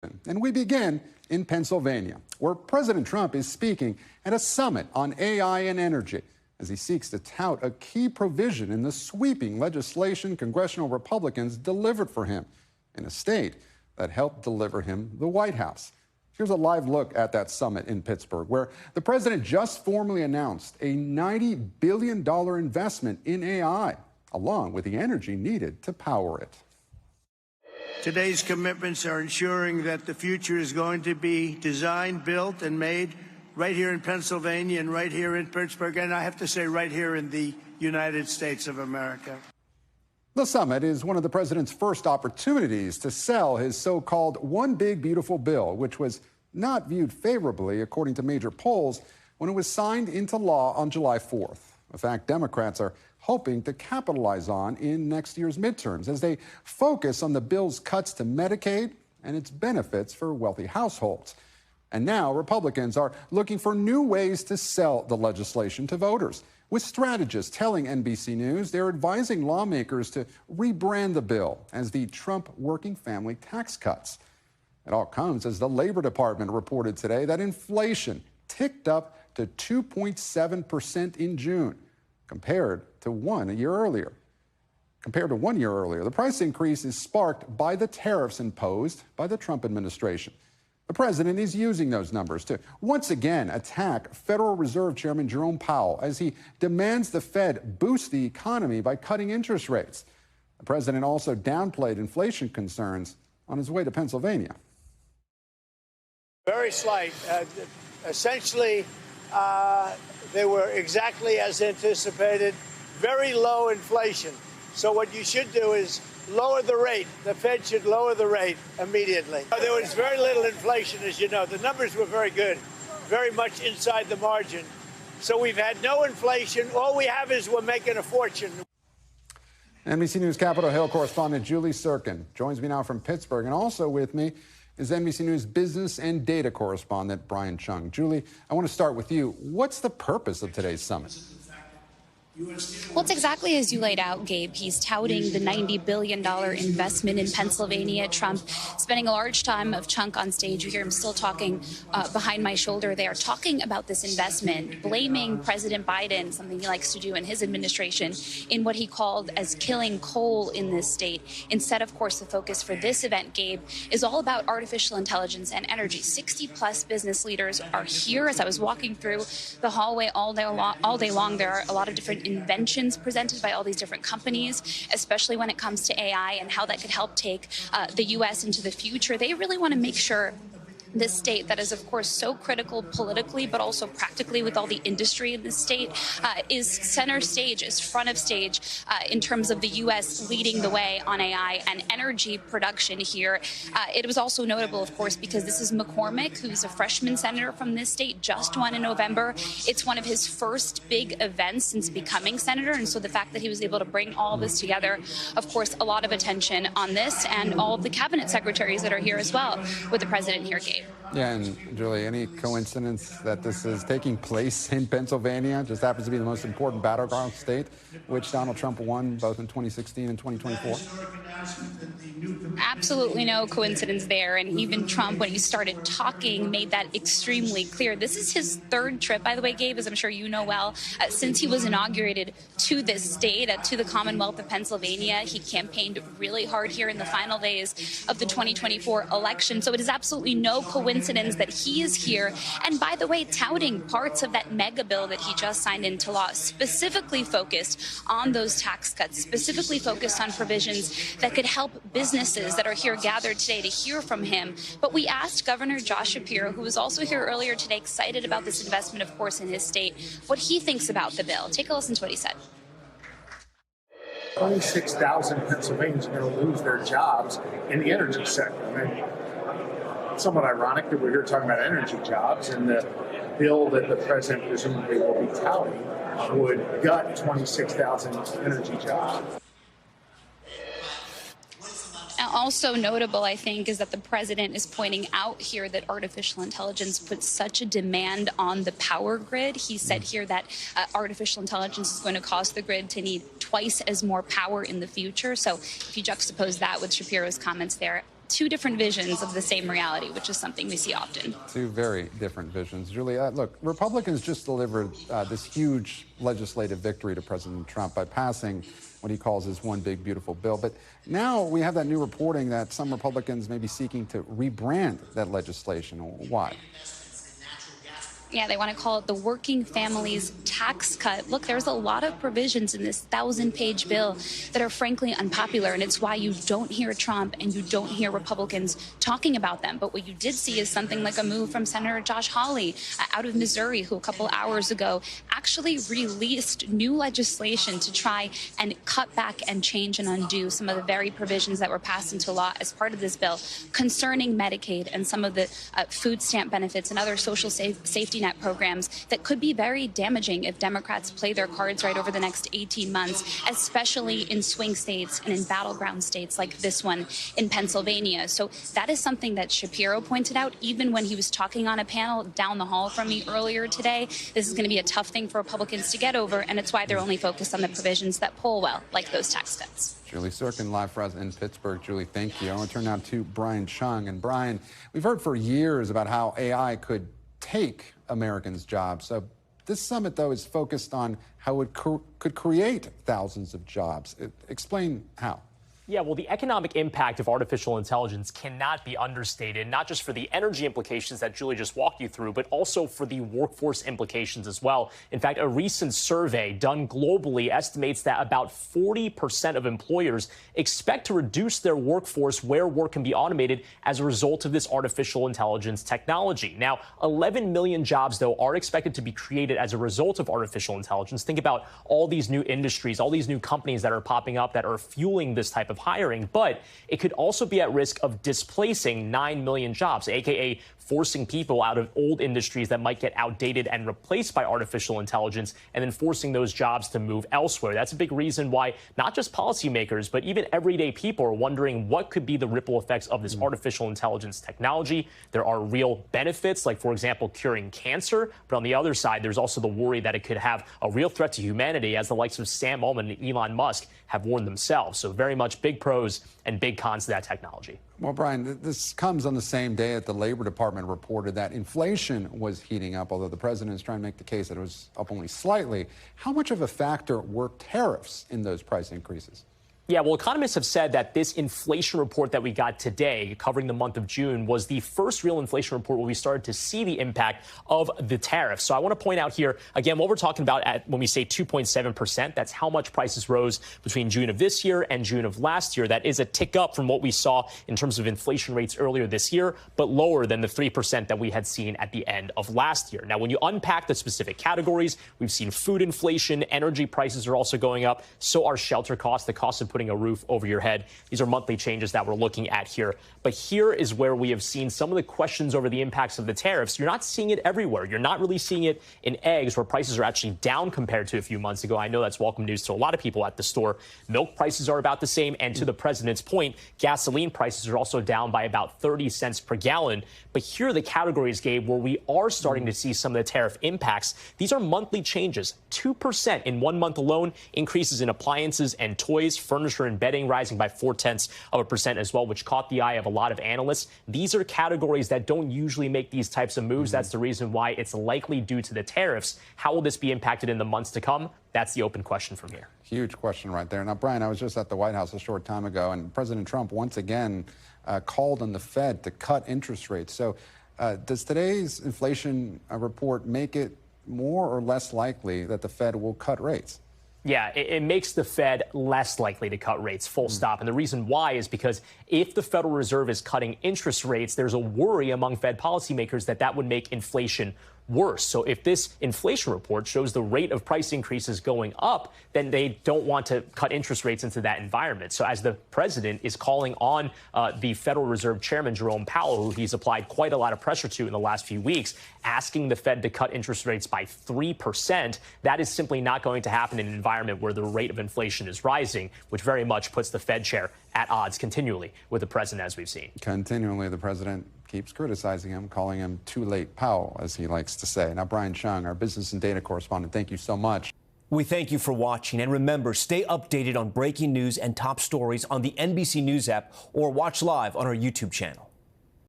And we begin in Pennsylvania, where President Trump is speaking at a summit on AI and energy as he seeks to tout a key provision in the sweeping legislation congressional Republicans delivered for him in a state that helped deliver him the White House. Here's a live look at that summit in Pittsburgh, where the president just formally announced a $90 billion investment in AI, along with the energy needed to power it. Today's commitments are ensuring that the future is going to be designed, built, and made right here in Pennsylvania and right here in Pittsburgh, and I have to say right here in the United States of America. The summit is one of the president's first opportunities to sell his so-called One Big Beautiful Bill, which was not viewed favorably, according to major polls, when it was signed into law on July 4th. A fact Democrats are hoping to capitalize on in next year's midterms as they focus on the bill's cuts to Medicaid and its benefits for wealthy households. And now Republicans are looking for new ways to sell the legislation to voters, with strategists telling NBC News they're advising lawmakers to rebrand the bill as the Trump working family tax cuts. It all comes as the Labor Department reported today that inflation ticked up to 2.7% in June, compared to 1 year earlier. The price increase is sparked by the tariffs imposed by the Trump administration. The president is using those numbers to once again attack Federal Reserve Chairman Jerome Powell as he demands the Fed boost the economy by cutting interest rates. The president also downplayed inflation concerns on his way to Pennsylvania. Very slight. Essentially, they were exactly as anticipated, very low inflation. So what you should do is lower the rate. The Fed should lower the rate immediately. There was very little inflation, as you know. The numbers were very good, very much inside the margin. So we've had no inflation. All we have is we're making a fortune. NBC News Capitol Hill correspondent Julie Tsirkin joins me now from Pittsburgh, and also with me is NBC News business and data correspondent Brian Cheung. Julie, I want to start with you. What's the purpose of today's summit? Well, it's exactly as you laid out, Gabe. He's touting the $90 billion investment in Pennsylvania. Trump spending a large time of chunk on stage. You hear him still talking behind my shoulder there, talking about this investment, blaming President Biden, something he likes to do in his administration, in what he called as killing coal in this state. Instead, of course, the focus for this event, Gabe, is all about artificial intelligence and energy. 60-plus business leaders are here. As I was walking through the hallway all day long, there are a lot of different inventions presented by all these different companies, especially when it comes to AI and how that could help take the U.S. into the future. They really want to make sure this state that is, of course, so critical politically, but also practically with all the industry in this state, is center stage, is front of stage in terms of the U.S. leading the way on AI and energy production here. It was also notable, of course, because this is McCormick, who's a freshman senator from this state, just won in November. It's one of his first big events since becoming senator. And so the fact that he was able to bring all this together, of course, a lot of attention on this, and all of the cabinet secretaries that are here as well with the president here, Gabe. Yeah, and Julie, any coincidence that this is taking place in Pennsylvania? Just happens to be the most important battleground state, which Donald Trump won both in 2016 and 2024. Absolutely no coincidence there. And even Trump, when he started talking, made that extremely clear. This is his third trip, by the way, Gabe, as I'm sure you know well, since he was inaugurated to this state, to the Commonwealth of Pennsylvania. He campaigned really hard here in the final days of the 2024 election. So it is absolutely no coincidence that he is here. And by the way, touting parts of that mega bill that he just signed into law, specifically focused on those tax cuts, specifically focused on provisions that could help businesses that are here gathered today to hear from him. But we asked Governor Josh Shapiro, who was also here earlier today, excited about this investment, of course, in his state, what he thinks about the bill. Take a listen to what he said. 26,000 Pennsylvanians are going to lose their jobs in the energy sector. I mean, it's somewhat ironic that we're here talking about energy jobs, and the bill that the president presumably will be touting would gut 26,000 energy jobs. Also notable, I think, is that the president is pointing out here that artificial intelligence puts such a demand on the power grid. He said here that artificial intelligence is going to cause the grid to need twice as more power in the future. So if you juxtapose that with Shapiro's comments there, two different visions of the same reality, which is something we see often. Two very different visions. Julie, look, Republicans just delivered this huge legislative victory to President Trump by passing what he calls his one big beautiful bill. But now we have that new reporting that some Republicans may be seeking to rebrand that legislation. Why? Yeah, they want to call it the Working Families Tax Cut. Look, there's a lot of provisions in this 1,000-page bill that are frankly unpopular, and it's why you don't hear Trump and you don't hear Republicans talking about them. But what you did see is something like a move from Senator Josh Hawley out of Missouri, who a couple hours ago actually released new legislation to try and cut back and change and undo some of the very provisions that were passed into law as part of this bill concerning Medicaid and some of the food stamp benefits and other social safety net programs that could be very damaging if Democrats play their cards right over the next 18 months, especially in swing states and in battleground states like this one in Pennsylvania. So that is something that Shapiro pointed out even when he was talking on a panel down the hall from me earlier today. This is going to be a tough thing for Republicans to get over, and it's why they're only focused on the provisions that poll well, like those tax cuts. Julie Tsirkin, live for us in Pittsburgh. Julie, thank you. I want to turn now to Brian Cheung. And Brian, we've heard for years about how AI could take Americans' jobs. So this summit, though, is focused on how it could create thousands of jobs. Explain how. Yeah, well, the economic impact of artificial intelligence cannot be understated, not just for the energy implications that Julie just walked you through, but also for the workforce implications as well. In fact, a recent survey done globally estimates that about 40% of employers expect to reduce their workforce where work can be automated as a result of this artificial intelligence technology. Now, 11 million jobs, though, are expected to be created as a result of artificial intelligence. Think about all these new industries, all these new companies that are popping up that are fueling this type of hiring, but it could also be at risk of displacing 9 million jobs, aka forcing people out of old industries that might get outdated and replaced by artificial intelligence, and then forcing those jobs to move elsewhere. That's a big reason why not just policymakers, but even everyday people are wondering what could be the ripple effects of this artificial intelligence technology. There are real benefits, like, for example, curing cancer. But on the other side, there's also the worry that it could have a real threat to humanity, as the likes of Sam Altman and Elon Musk have warned themselves. So very much big pros and big cons to that technology. Well, Brian, this comes on the same day that the Labor Department reported that inflation was heating up, although the president is trying to make the case that it was up only slightly. How much of a factor were tariffs in those price increases? Yeah, well, economists have said that this inflation report that we got today, covering the month of June, was the first real inflation report where we started to see the impact of the tariffs. So I want to point out here, again, what we're talking about when we say 2.7%, that's how much prices rose between June of this year and June of last year. That is a tick up from what we saw in terms of inflation rates earlier this year, but lower than the 3% that we had seen at the end of last year. Now, when you unpack the specific categories, we've seen food inflation, energy prices are also going up, so are shelter costs, the cost of putting a roof over your head. These are monthly changes that we're looking at here. But here is where we have seen some of the questions over the impacts of the tariffs. You're not seeing it everywhere. You're not really seeing it in eggs, where prices are actually down compared to a few months ago. I know that's welcome news to a lot of people at the store. Milk prices are about the same. And to the president's point, gasoline prices are also down by about 30 cents per gallon. But here are the categories, Gabe, where we are starting to see some of the tariff impacts. These are monthly changes. 2% in 1 month alone, increases in appliances and toys, furniture and bedding rising by 0.4% as well, which caught the eye of a lot of analysts. These are categories that don't usually make these types of moves. That's the reason why it's likely due to the tariffs. How will this be impacted in the months to come? That's the open question from here. Huge question right there. Now, Brian, I was just at the White House a short time ago, and President Trump once again called on the Fed to cut interest rates. So does today's inflation report make it more or less likely that the Fed will cut rates? Yeah, it makes the Fed less likely to cut rates, full stop. And the reason why is because if the Federal Reserve is cutting interest rates, there's a worry among Fed policymakers that that would make inflation worse. So if this inflation report shows the rate of price increases going up, then they don't want to cut interest rates into that environment. So as the president is calling on the Federal Reserve Chairman, Jerome Powell, who he's applied quite a lot of pressure to in the last few weeks, asking the Fed to cut interest rates by 3%, that is simply not going to happen in an environment where the rate of inflation is rising, which very much puts the Fed chair at odds continually with the president, as we've seen. Continually, the president keeps criticizing him, calling him too late Powell, as he likes to say. Now, Brian Cheung, our business and data correspondent, thank you so much. We thank you for watching, and remember, stay updated on breaking news and top stories on the NBC News app or watch live on our YouTube channel.